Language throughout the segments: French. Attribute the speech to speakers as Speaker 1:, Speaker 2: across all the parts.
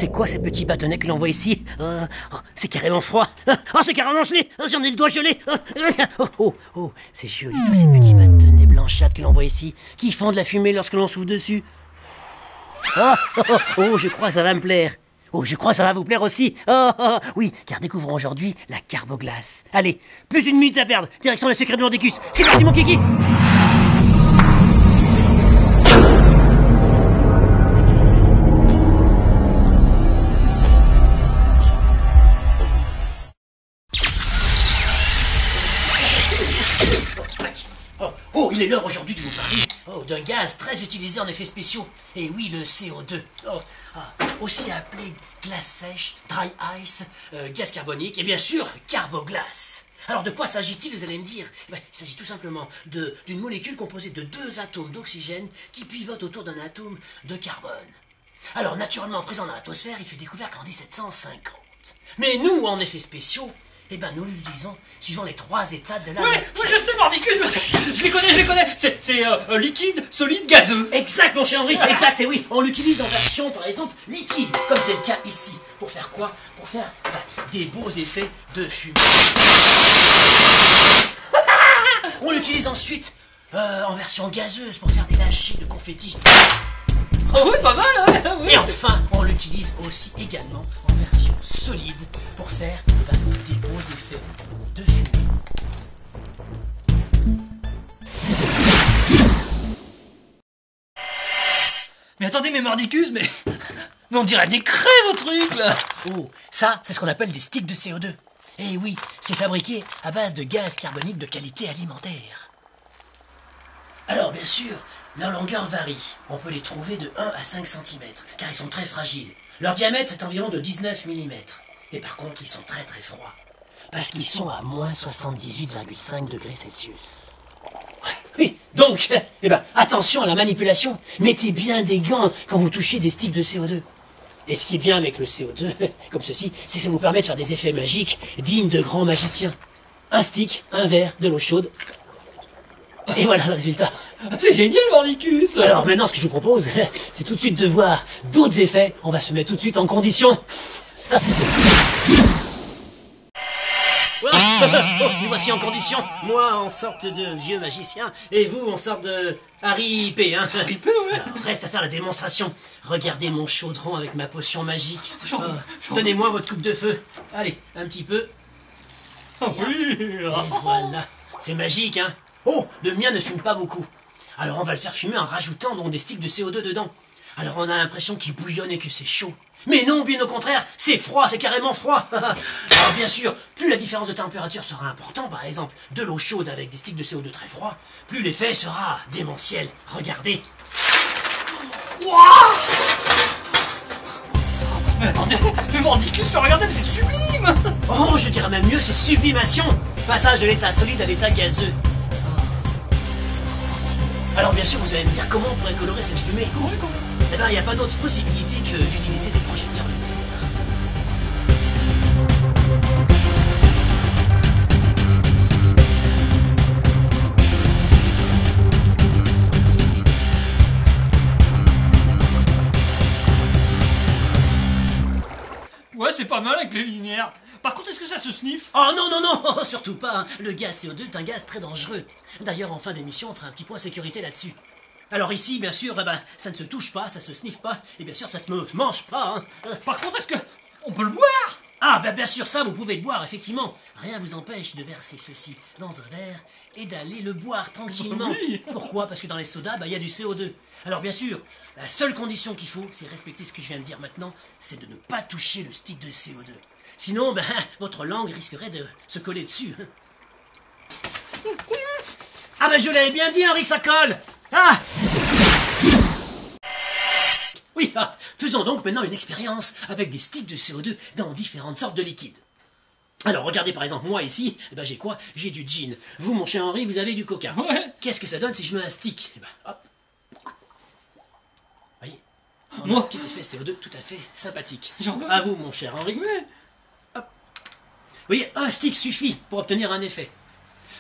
Speaker 1: c'est quoi ces petits bâtonnets que l'on voit ici? C'est carrément froid. C'est carrément gelé. J'en ai le doigt gelé. C'est joli tous ces petits bâtonnets blanchâtres que l'on voit ici, qui font de la fumée lorsque l'on souffle dessus. Je crois que ça va me plaire. Je crois que ça va vous plaire aussi. Oui, car découvrons aujourd'hui la carboglace. Allez, plus d'une minute à perdre. Direction les secrets de Mordicus. C'est parti, mon kiki. Il est l'heure aujourd'hui de vous parler d'un gaz très utilisé en effets spéciaux. Et oui, le CO2. Aussi appelé glace sèche, dry ice, gaz carbonique et bien sûr carboglace. Alors de quoi s'agit-il, vous allez me dire? Il s'agit tout simplement d'une molécule composée de 2 atomes d'oxygène qui pivotent autour d'un atome de carbone. Alors naturellement présent dans l'atmosphère, il fut découvert qu'en 1750. Mais nous, en effets spéciaux, nous l'utilisons suivant les 3 états de la matière.
Speaker 2: Oui, je sais, Mordicus, je les connais. C'est liquide, solide, gazeux.
Speaker 1: Exact, mon cher Henri, exact, et oui. On l'utilise en version, par exemple, liquide, comme c'est le cas ici. Pour faire quoi? Pour faire des beaux effets de fumée. On l'utilise ensuite en version gazeuse pour faire des lâchers de confettis.
Speaker 2: Oh oui, pas mal, hein, oui.
Speaker 1: Et enfin, on l'utilise aussi également en version solide pour faire des beaux effets de fumée.
Speaker 2: Mais attendez, mais Mordicus, mais on dirait des craies, vos trucs, là.
Speaker 1: Ça, c'est ce qu'on appelle des sticks de CO2. Et oui, c'est fabriqué à base de gaz carbonique de qualité alimentaire. Alors, bien sûr, leur longueur varie. On peut les trouver de 1 à 5 cm, car ils sont très fragiles. Leur diamètre est environ de 19 mm. Et par contre, ils sont très très froids. Parce qu'ils sont à moins 78,5 degrés Celsius. Oui, donc, attention à la manipulation. Mettez bien des gants quand vous touchez des sticks de CO2. Et ce qui est bien avec le CO2, comme ceci, c'est que ça vous permet de faire des effets magiques dignes de grands magiciens. Un stick, un verre, de l'eau chaude. Et voilà le résultat.
Speaker 2: C'est génial, Mordicus.
Speaker 1: Alors maintenant, ce que je vous propose, c'est tout de suite de voir d'autres effets. On va se mettre tout de suite en condition. Nous voici en condition. Moi en sorte de vieux magicien et vous en sorte de Harry P.
Speaker 2: Harry P, ouais.
Speaker 1: Alors, reste à faire la démonstration. Regardez mon chaudron avec ma potion magique. Donnez-moi votre coupe de feu. Allez, un petit peu.
Speaker 2: Oui.
Speaker 1: Et voilà. C'est magique, hein. Le mien ne fume pas beaucoup. Alors on va le faire fumer en rajoutant donc des sticks de CO2 dedans. Alors on a l'impression qu'il bouillonne et que c'est chaud. Mais non, bien au contraire, c'est froid, c'est carrément froid. Alors bien sûr, plus la différence de température sera importante, par exemple de l'eau chaude avec des sticks de CO2 très froids, plus l'effet sera démentiel. Regardez.
Speaker 2: Mais attendez, mais Mordicus, regardez, mais c'est sublime.
Speaker 1: Je dirais même mieux, c'est sublimation. Passage de l'état solide à l'état gazeux. Alors bien sûr, vous allez me dire comment on pourrait colorer cette fumée. Il n'y a pas d'autre possibilité que d'utiliser des projecteurs lunaires.
Speaker 2: Ouais, c'est pas mal avec les lumières. Par contre, est-ce que ça se sniffe?
Speaker 1: Non, surtout pas. Le gaz CO2 est un gaz très dangereux. D'ailleurs, en fin d'émission, on fera un petit point sécurité là-dessus. Alors ici, bien sûr, ça ne se touche pas, ça se sniffe pas, et bien sûr, ça se mange pas.
Speaker 2: Par contre, est-ce que on peut le boire?
Speaker 1: Bien sûr, ça, vous pouvez le boire, effectivement. Rien vous empêche de verser ceci dans un verre et d'aller le boire tranquillement.
Speaker 2: Oui.
Speaker 1: Pourquoi? Parce que dans les sodas, il y a du CO2. Alors bien sûr, la seule condition qu'il faut, c'est respecter ce que je viens de dire maintenant, c'est de ne pas toucher le stick de CO2. Sinon, votre langue risquerait de se coller dessus. Je l'avais bien dit, Henri, que ça colle. Oui, faisons donc maintenant une expérience avec des sticks de CO2 dans différentes sortes de liquides. Alors, regardez par exemple, moi ici, j'ai quoi? J'ai du gin. Vous, mon cher Henri, vous avez du coca.
Speaker 2: Ouais.
Speaker 1: Qu'est-ce que ça donne si je mets un stick? Hop. Voyez, on a
Speaker 2: Moi.
Speaker 1: un petit effet CO2 tout à fait sympathique.
Speaker 2: J'en veux.
Speaker 1: À vous, mon cher Henri.
Speaker 2: Ouais.
Speaker 1: Hop. Vous voyez, un stick suffit pour obtenir un effet.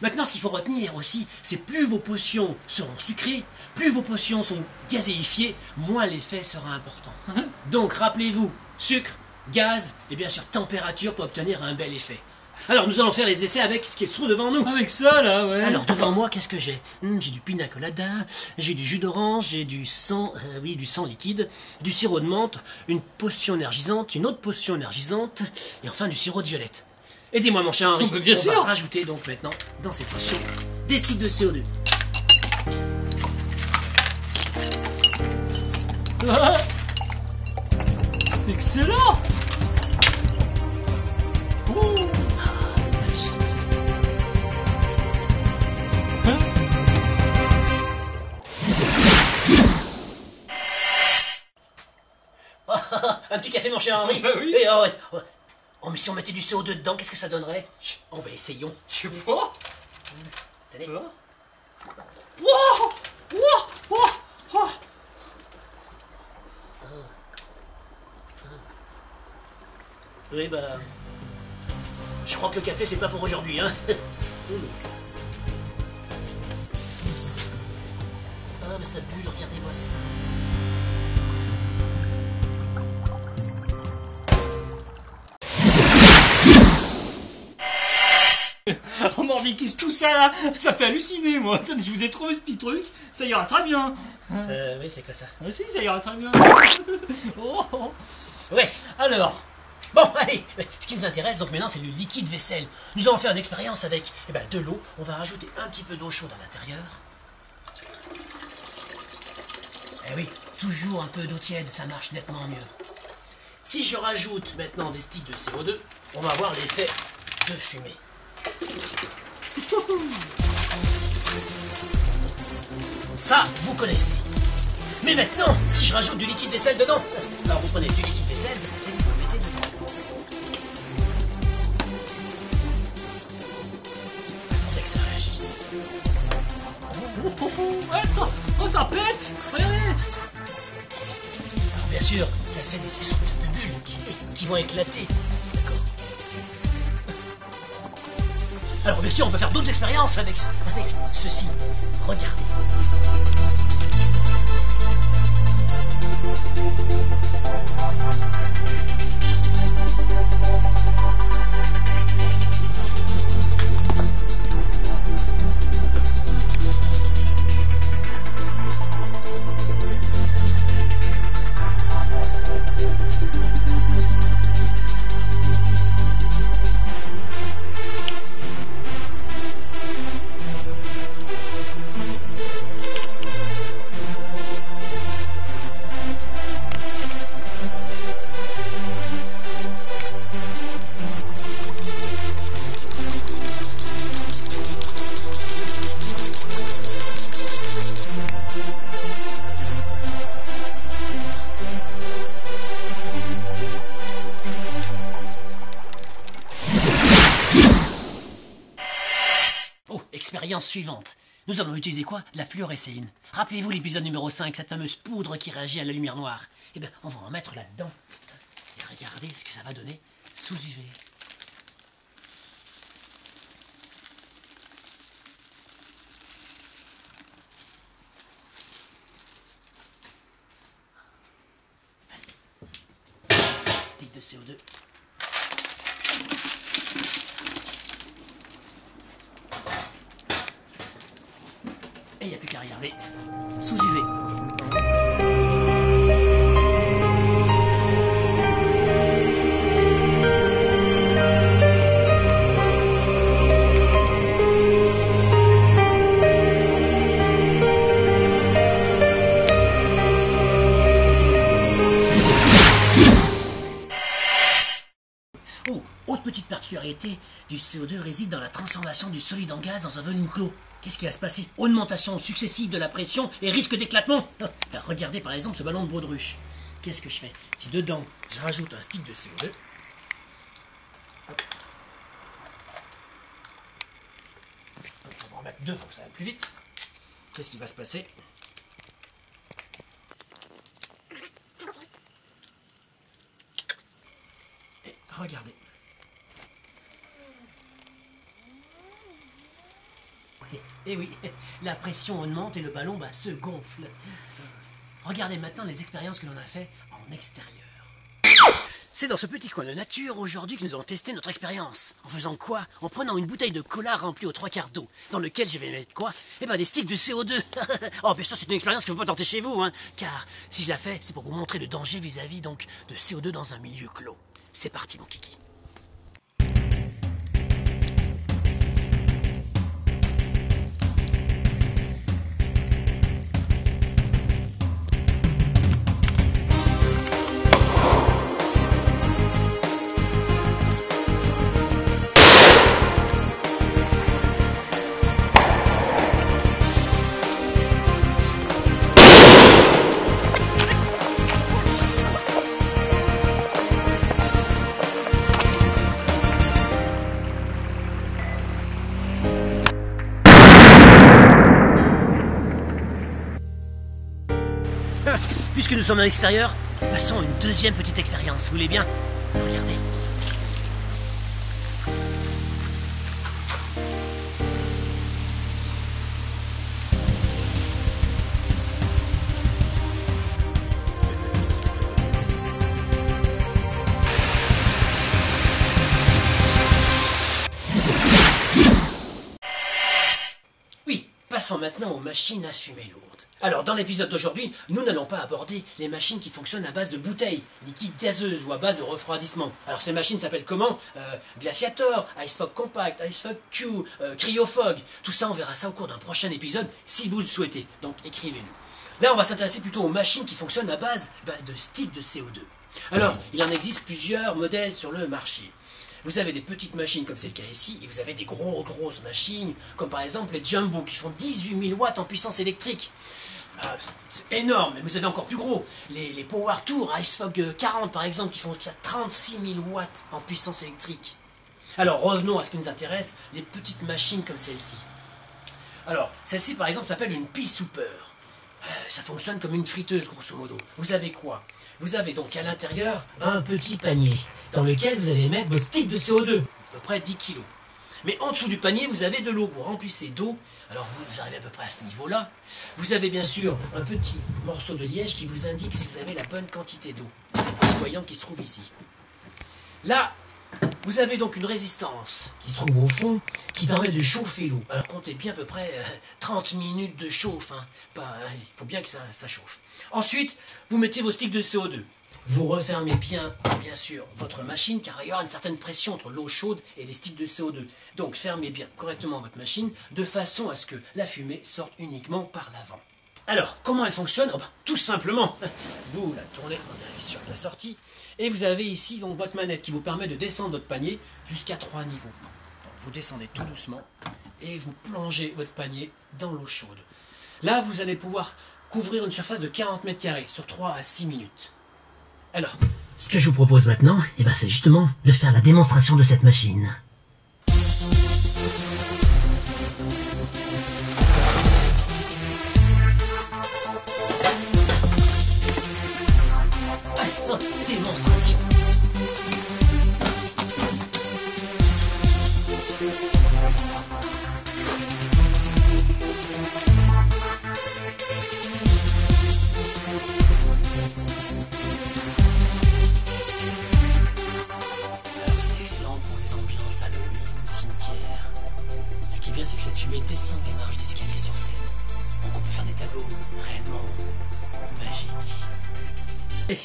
Speaker 1: Maintenant, ce qu'il faut retenir aussi, c'est plus vos potions seront sucrées, plus vos potions sont gazéifiées, moins l'effet sera important. Donc, rappelez-vous, sucre, gaz et bien sûr température pour obtenir un bel effet. Alors nous allons faire les essais avec ce qui se trouve devant nous.
Speaker 2: Avec ça là, ouais.
Speaker 1: Alors devant moi, qu'est-ce que j'ai? J'ai du pina colada, j'ai du jus d'orange, j'ai du sang, oui, du sang liquide, du sirop de menthe, une potion énergisante, une autre potion énergisante, et enfin du sirop de violette. Et dis-moi mon cher Henri,
Speaker 2: Oh, mais bien
Speaker 1: on
Speaker 2: sûr.
Speaker 1: va rajouter donc maintenant dans ces potions des sticks de CO2.
Speaker 2: Ah, c'est excellent. Oh.
Speaker 1: Magie.
Speaker 2: Hein?
Speaker 1: Un petit café mon cher Henri.
Speaker 2: Bah oui.
Speaker 1: Et, oh, ouais, ouais. Oh mais si on mettait du CO2 dedans, qu'est-ce que ça donnerait? Oh bah essayons.
Speaker 2: Je sais pas.
Speaker 1: Tenez.
Speaker 2: Wow, wow, wow, wow.
Speaker 1: Oui bah... Je crois que le café c'est pas pour aujourd'hui, hein. Ah mais ça bulle, regardez-moi ça.
Speaker 2: Oh Morbiquis, tout ça là, ça fait halluciner moi. Attendez, je vous ai trouvé ce petit truc, ça ira très bien.
Speaker 1: Oui c'est quoi ça?
Speaker 2: Ah si, ça ira très bien. Oh, oh.
Speaker 1: Ouais.
Speaker 2: Alors,
Speaker 1: Bon, allez, ce qui nous intéresse donc maintenant c'est le liquide vaisselle. Nous allons faire une expérience avec de l'eau. On va rajouter un petit peu d'eau chaude à l'intérieur. Eh oui, toujours un peu d'eau tiède, ça marche nettement mieux. Si je rajoute maintenant des sticks de CO2, on va avoir l'effet de fumée. Ça, vous connaissez. Mais maintenant, si je rajoute du liquide vaisselle dedans, alors vous prenez du liquide vaisselle et vous en mettez dedans. Attendez que ça réagisse.
Speaker 2: oh, oh, oh, ouais, ça pète. Regardez.
Speaker 1: Ça. Alors bien sûr, ça fait des sortes de bulles qui vont éclater. D'accord. Alors bien sûr, on peut faire d'autres expériences avec ceci. Regardez. Oh, expérience suivante. Nous allons utiliser quoi? De la fluorescéine. Rappelez-vous l'épisode numéro 5, cette fameuse poudre qui réagit à la lumière noire. Eh bien, on va en mettre là-dedans. Et regardez ce que ça va donner sous UV. Stick de CO2. Et il n'y a plus qu'à regarder. Sous UV. Oh, autre petite particularité du CO2 réside dans la transformation du solide en gaz dans un volume clos. Qu'est-ce qui va se passer? Augmentation successive de la pression et risque d'éclatement. Alors, regardez par exemple ce ballon de baudruche. Qu'est-ce que je fais? Si dedans je rajoute un stick de CO2, hop. On va en mettre deux pour que ça aille plus vite. Qu'est-ce qui va se passer? Et regardez. Et oui, la pression augmente et le ballon se gonfle. Regardez maintenant les expériences que l'on a fait en extérieur. C'est dans ce petit coin de nature aujourd'hui que nous allons tester notre expérience. En faisant quoi? En prenant une bouteille de cola remplie aux 3/4 d'eau, dans lequel je vais mettre quoi? Eh ben des sticks de CO2. Oh bien sûr c'est une expérience que vous pouvez pas tenter chez vous, hein. Car si je la fais, c'est pour vous montrer le danger vis-à-vis donc de CO2 dans un milieu clos. C'est parti mon kiki. Puisque nous sommes à l'extérieur, passons à une deuxième petite expérience, vous voulez bien? Regardez. Oui, passons maintenant aux machines à fumée lourde. Alors, dans l'épisode d'aujourd'hui, nous n'allons pas aborder les machines qui fonctionnent à base de bouteilles, liquides gazeuses ou à base de refroidissement. Alors, ces machines s'appellent comment? Glaciator, Icefog Compact, Icefog Q, Cryofog. Tout ça, on verra ça au cours d'un prochain épisode, si vous le souhaitez. Donc, écrivez-nous. Là, on va s'intéresser plutôt aux machines qui fonctionnent à base de sticks de CO2. Alors, il en existe plusieurs modèles sur le marché. Vous avez des petites machines comme c'est le cas ici, et vous avez des grosses machines, comme par exemple les Jumbo, qui font 18 000 watts en puissance électrique. C'est énorme, mais vous avez encore plus gros. Les Power Tour, Icefog 40 par exemple, qui font 36 000 watts en puissance électrique. Alors revenons à ce qui nous intéresse, les petites machines comme celle-ci. Alors, celle-ci par exemple s'appelle une pea souper. Ça fonctionne comme une friteuse grosso modo. Vous avez quoi? Vous avez donc à l'intérieur un petit panier dans lequel vous allez mettre vos sticks de CO2, à peu près 10 kg. Mais en dessous du panier, vous avez de l'eau, vous remplissez d'eau, alors vous arrivez à peu près à ce niveau-là. Vous avez bien sûr un petit morceau de liège qui vous indique si vous avez la bonne quantité d'eau. C'est une petite voyante qui se trouve ici. Là, vous avez donc une résistance qui se trouve au fond, qui permet de chauffer l'eau. Alors comptez bien à peu près 30 minutes de chauffe. Hein. Il faut bien que ça chauffe. Ensuite, vous mettez vos sticks de CO2. Vous refermez bien sûr, votre machine, car il y aura une certaine pression entre l'eau chaude et les sticks de CO2. Donc fermez bien correctement votre machine, de façon à ce que la fumée sorte uniquement par l'avant. Alors, comment elle fonctionne? Tout simplement, vous la tournez en direction de la sortie, et vous avez ici donc votre manette qui vous permet de descendre votre panier jusqu'à 3 niveaux. Donc, vous descendez tout doucement, et vous plongez votre panier dans l'eau chaude. Là, vous allez pouvoir couvrir une surface de 40 mètres carrés sur 3 à 6 minutes. Alors, ce que je vous propose maintenant, c'est justement de faire la démonstration de cette machine. Démonstration. Ce qui est bien, c'est que cette fumée descend les marches d'escalier sur scène. Donc on peut faire des tableaux réellement magiques. Et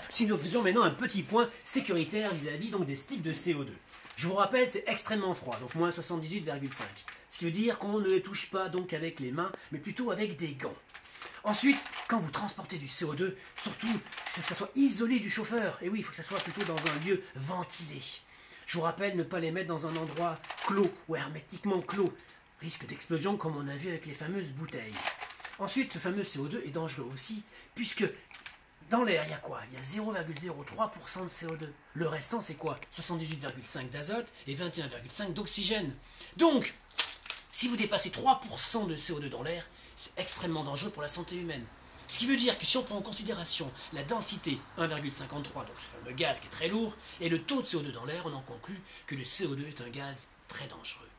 Speaker 1: si nous faisions maintenant un petit point sécuritaire vis-à-vis donc des sticks de CO2. Je vous rappelle, c'est extrêmement froid, donc moins 78,5. Ce qui veut dire qu'on ne les touche pas donc avec les mains, mais plutôt avec des gants. Ensuite, quand vous transportez du CO2, surtout, il faut que ça soit isolé du chauffeur. Et oui, il faut que ça soit plutôt dans un lieu ventilé. Je vous rappelle, ne pas les mettre dans un endroit clos ou hermétiquement clos. Risque d'explosion comme on a vu avec les fameuses bouteilles. Ensuite, ce fameux CO2 est dangereux aussi, puisque dans l'air, il y a quoi? Il y a 0,03% de CO2. Le restant, c'est quoi? 78,5 d'azote et 21,5 d'oxygène. Donc, si vous dépassez 3% de CO2 dans l'air, c'est extrêmement dangereux pour la santé humaine. Ce qui veut dire que si on prend en considération la dentité 1,53, donc ce fameux gaz qui est très lourd, et le taux de CO2 dans l'air, on en conclut que le CO2 est un gaz très dangereux.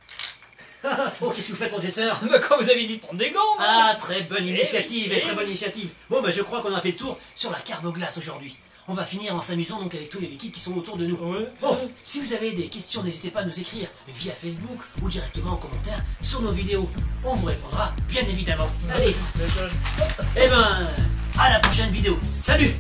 Speaker 1: Oh, qu'est-ce que vous faites, professeur?
Speaker 2: Quand vous avez dit de prendre des gants,
Speaker 1: Ah, très bonne initiative, très bonne initiative. Bon, je crois qu'on a fait le tour sur la carboglace aujourd'hui. On va finir en s'amusant donc avec tous les liquides qui sont autour de nous.
Speaker 2: Ouais.
Speaker 1: Bon, si vous avez des questions, n'hésitez pas à nous écrire via Facebook ou directement en commentaire sur nos vidéos. On vous répondra, bien évidemment. Allez, eh ben, à la prochaine vidéo. Salut!